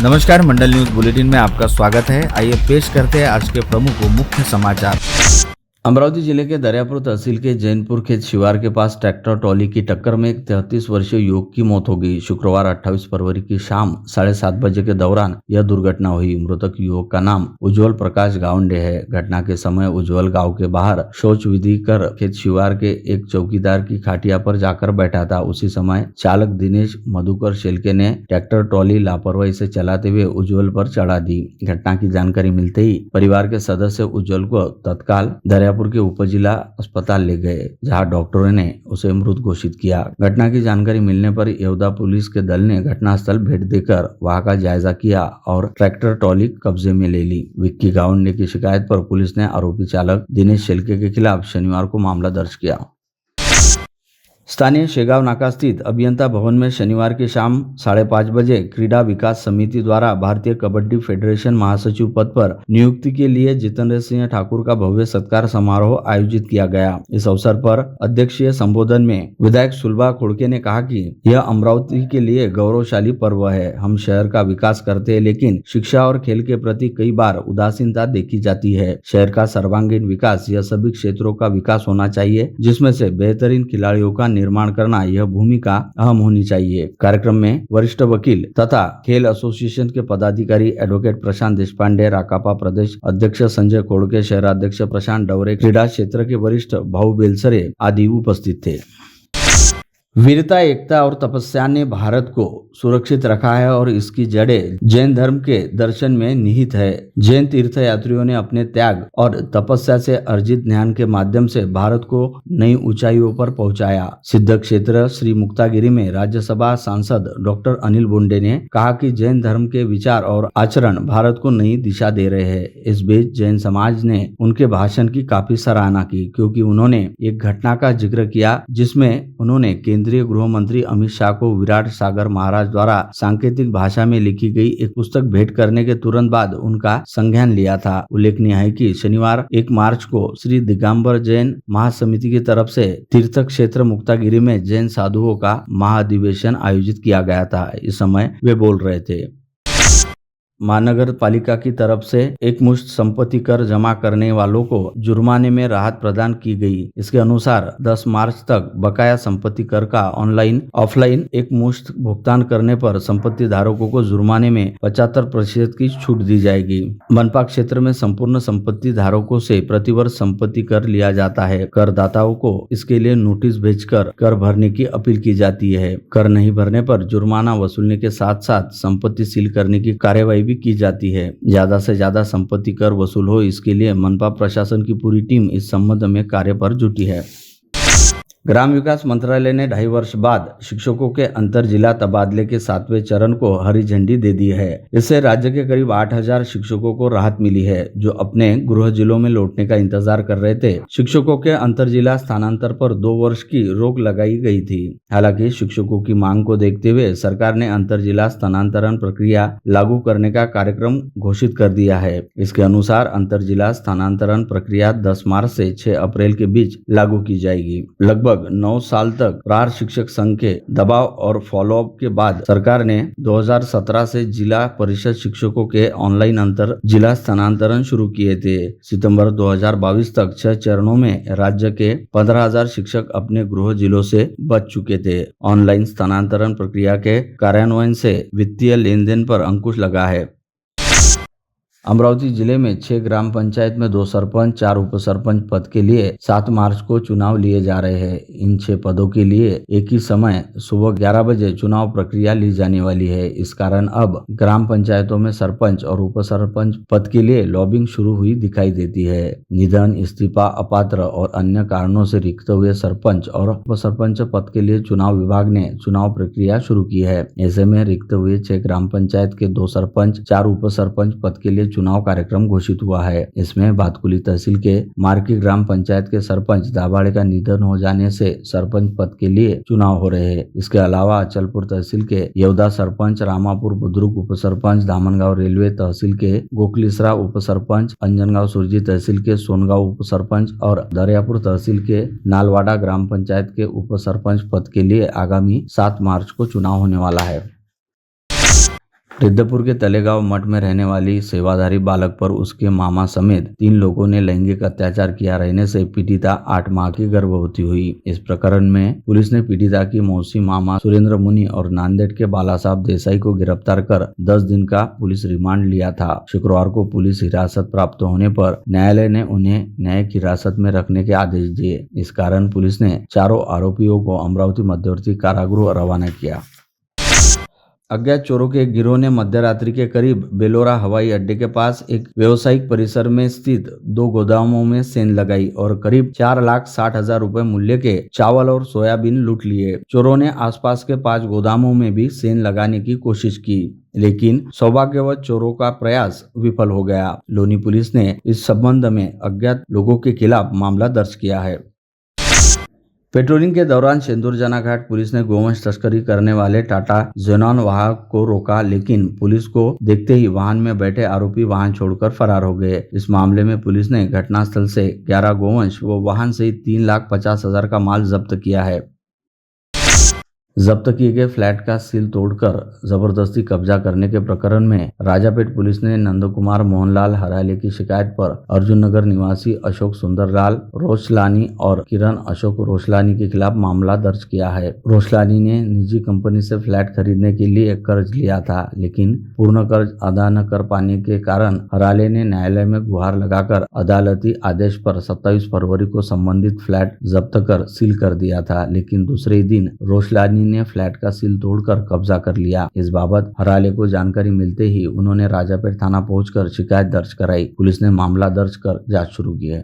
नमस्कार, मंडल news bulletin में आपका स्वागत है। आइए पेश करते हैं आज के प्रमुख मुख्य समाचार। अमरावती जिले के दरियापुर तहसील के जैनपुर खेत शिवार के पास ट्रैक्टर ट्रॉली की टक्कर में एक 33 वर्षीय युवक की मौत हो गई। शुक्रवार 28 फरवरी की शाम 7:30 बजे के दौरान यह दुर्घटना हुई। मृतक युवक का नाम उज्जवल प्रकाश गावंडे है। घटना के समय उज्जवल गांव के बाहर शौच विधि कर खेत शिवार के एक चौकीदार की खाटिया पर जाकर बैठा था। उसी समय चालक दिनेश मधुकर शेलके ने ट्रैक्टर ट्रॉली लापरवाही से चलाते हुए उज्जवल पर चढ़ा दी। घटना की जानकारी मिलते ही परिवार के सदस्य उज्जवल को तत्काल दरियापुर के उपजिला अस्पताल ले गए, जहां डॉक्टरों ने उसे मृत घोषित किया। घटना की जानकारी मिलने पर येवदा पुलिस के दल ने घटनास्थल भेंट देकर वहां का जायजा किया और ट्रैक्टर ट्रॉली कब्जे में ले ली। विक्की गावंडे की शिकायत पर पुलिस ने आरोपी चालक दिनेश शेलके के खिलाफ शनिवार को मामला दर्ज किया। स्थानीय शेगाव नाका स्थित अभियंता भवन में शनिवार की शाम 5:30 बजे क्रीडा विकास समिति द्वारा भारतीय कबड्डी फेडरेशन महासचिव पद पर नियुक्ति के लिए जितेंद्र सिंह ठाकुर का भव्य सत्कार समारोह आयोजित किया गया। इस अवसर पर अध्यक्षीय संबोधन में विधायक सुलभा खोड़के ने कहा कि यह अमरावती के लिए गौरवशाली पर्व है। हम शहर का विकास करते हैं, लेकिन शिक्षा और खेल के प्रति कई बार उदासीनता देखी जाती है। शहर का सर्वांगीण विकास यह सभी क्षेत्रों का विकास होना चाहिए, जिसमें से बेहतरीन खिलाड़ियों का निर्माण करना यह भूमिका अहम होनी चाहिए। कार्यक्रम में वरिष्ठ वकील तथा खेल एसोसिएशन के पदाधिकारी एडवोकेट प्रशांत देशपांडे, राकापा प्रदेश अध्यक्ष संजय खोड़के, शहराध्यक्ष प्रशांत डवरे, क्रीडा क्षेत्र के वरिष्ठ भाऊ बेलसरे आदि उपस्थित थे। वीरता, एकता और तपस्या ने भारत को सुरक्षित रखा है और इसकी जड़ें जैन धर्म के दर्शन में निहित है। जैन तीर्थयात्रियों ने अपने त्याग और तपस्या से अर्जित ज्ञान के माध्यम से भारत को नई ऊंचाइयों पर पहुंचाया। सिद्ध क्षेत्र श्री मुक्तागिरी में राज्यसभा सांसद डॉक्टर अनिल बोंडे ने कहा कि जैन धर्म के विचार और आचरण भारत को नई दिशा दे रहे हैं। इस बीच जैन समाज ने उनके भाषण की काफी सराहना की, क्योंकि उन्होंने एक घटना का जिक्र किया जिसमें उन्होंने केंद्रीय गृह मंत्री अमित शाह को विराट सागर महाराज द्वारा सांकेतिक भाषा में लिखी गई एक पुस्तक भेंट करने के तुरंत बाद उनका संज्ञान लिया था। उल्लेखनीय है कि शनिवार 1 मार्च को श्री दिगंबर जैन महासमिति की तरफ से तीर्थ क्षेत्र मुक्तागिरी में जैन साधुओं का महाधिवेशन आयोजित किया गया था। इस समय वे बोल रहे थे। महानगर पालिका की तरफ से एक मुश्त संपत्ति कर जमा करने वालों को जुर्माने में राहत प्रदान की गई। इसके अनुसार 10 मार्च तक बकाया संपत्ति कर का ऑनलाइन ऑफलाइन एक मुश्त भुगतान करने पर संपत्ति धारकों को जुर्माने में 75% की छूट दी जाएगी। मनपा क्षेत्र में संपूर्ण संपत्ति धारकों से प्रतिवर्ष संपत्ति कर लिया जाता है। करदाताओं को इसके लिए नोटिस भेजकर कर भरने की अपील की जाती है। कर नहीं भरने पर जुर्माना वसूलने के साथ साथ संपत्ति सील करने की कार्यवाही की जाती है। ज्यादा से ज्यादा संपत्ति कर वसूल हो, इसके लिए मनपा प्रशासन की पूरी टीम इस संबंध में कार्य पर जुटी है। ग्राम विकास मंत्रालय ने 2.5 वर्ष बाद शिक्षकों के अंतर जिला तबादले के 7वें चरण को हरी झंडी दे दी है। इससे राज्य के करीब 8,000 शिक्षकों को राहत मिली है, जो अपने गृह जिलों में लौटने का इंतजार कर रहे थे। शिक्षकों के अंतर जिला स्थानांतरण पर 2 वर्ष की रोक लगाई गई थी। हालांकि शिक्षकों की मांग को देखते हुए सरकार ने अंतर जिला स्थानांतरण प्रक्रिया लागू करने का कार्यक्रम घोषित कर दिया है। इसके अनुसार अंतर जिला स्थानांतरण प्रक्रिया 10 मार्च से 6 अप्रैल के बीच लागू की जाएगी। लगभग 9 साल तक प्रहार शिक्षक संघ के दबाव और फॉलोअप के बाद सरकार ने 2017 से जिला परिषद शिक्षकों के ऑनलाइन अंतर जिला स्थानांतरण शुरू किए थे। सितंबर 2022 तक 6 चरणों में राज्य के 15,000 शिक्षक अपने गृह जिलों से बच चुके थे। ऑनलाइन स्थानांतरण प्रक्रिया के कार्यान्वयन से वित्तीय लेन देन पर अंकुश लगा है। अमरावती जिले में 6 ग्राम पंचायत में 2 सरपंच, 4 उप सरपंच पद के लिए 7 मार्च को चुनाव लिए जा रहे हैं। इन 6 पदों के लिए एक ही समय सुबह 11 बजे चुनाव प्रक्रिया ली जाने वाली है। इस कारण अब ग्राम पंचायतों में सरपंच और उप सरपंच पद के लिए लॉबिंग शुरू हुई दिखाई देती है। निधन, इस्तीफा, अपात्र और अन्य कारणों से रिक्त हुए सरपंच और उप सरपंच पद के लिए चुनाव विभाग ने चुनाव प्रक्रिया शुरू की है। ऐसे में रिक्त हुए 6 ग्राम पंचायत के 2 सरपंच, 4 उप सरपंच पद के लिए चुनाव कार्यक्रम घोषित हुआ है। इसमें भातकुली तहसील के मार्की ग्राम पंचायत के सरपंच दाभाड़े का निधन हो जाने से सरपंच पद के लिए चुनाव हो रहे हैं। इसके अलावा अचलपुर तहसील के येवदा सरपंच, रामापुर बुद्रुक उप सरपंच, धामनगांव रेलवे तहसील के गोकलिसरा उप सरपंच, अंजनगांव सुरजी तहसील के सोनगांव उप सरपंच और दरियापुर तहसील के नालवाड़ा ग्राम पंचायत के उप सरपंच पद के लिए आगामी 7 मार्च को चुनाव होने वाला है। रिद्धपुर के तलेगांव मठ में रहने वाली सेवाधारी बालक पर उसके मामा समेत 3 लोगों ने लैंगिक अत्याचार किया रहने से पीड़िता 8 माह की गर्भवती हुई। इस प्रकरण में पुलिस ने पीड़िता की मौसी मामा सुरेंद्र मुनि और नांदेड़ के बाला साहब देसाई को गिरफ्तार कर 10 दिन का पुलिस रिमांड लिया था। शुक्रवार को पुलिस हिरासत प्राप्त होने पर न्यायालय ने उन्हें न्यायिक हिरासत में रखने के आदेश दिए। इस कारण पुलिस ने चारों आरोपियों को अमरावती मध्यवर्ती कारागृह रवाना किया। अज्ञात चोरों के एक गिरोह ने मध्यरात्रि के करीब बेलोरा हवाई अड्डे के पास एक व्यावसायिक परिसर में स्थित 2 गोदामों में सेंध लगाई और करीब 4,60,000 रुपए मूल्य के चावल और सोयाबीन लूट लिए। चोरों ने आसपास के 5 गोदामों में भी सेंध लगाने की कोशिश की, लेकिन सौभाग्यवश चोरों का प्रयास विफल हो गया। लोनी पुलिस ने इस संबंध में अज्ञात लोगों के खिलाफ मामला दर्ज किया है। पेट्रोलिंग के दौरान शेंदूर जनाघाट पुलिस ने गोवंश तस्करी करने वाले टाटा जेनॉन वाहन को रोका, लेकिन पुलिस को देखते ही वाहन में बैठे आरोपी वाहन छोड़कर फरार हो गए। इस मामले में पुलिस ने घटनास्थल से 11 गोवंश व वाहन सहित 3,50,000 का माल जब्त किया है। जब्त किए गए फ्लैट का सील तोड़कर जबरदस्ती कब्जा करने के प्रकरण में राजापेट पुलिस ने नंदकुमार मोहनलाल हराले की शिकायत पर अर्जुन नगर निवासी अशोक सुंदरलाल रोशलानी और किरण अशोक रोशलानी के खिलाफ मामला दर्ज किया है। रोशलानी ने निजी कंपनी से फ्लैट खरीदने के लिए कर्ज लिया था, लेकिन पूर्ण कर्ज अदा न कर पाने के कारण हराले ने न्यायालय में गुहार लगाकर अदालती आदेश पर 27 फरवरी को संबंधित फ्लैट जब्त कर सील कर दिया था, लेकिन दूसरे ही दिन रोशलानी ने फ्लैट का सील तोड़कर कब्जा कर लिया। इस बाबत हराले को जानकारी मिलते ही उन्होंने राजापेट थाना पहुंचकर शिकायत दर्ज कराई। पुलिस ने मामला दर्ज कर जांच शुरू की है।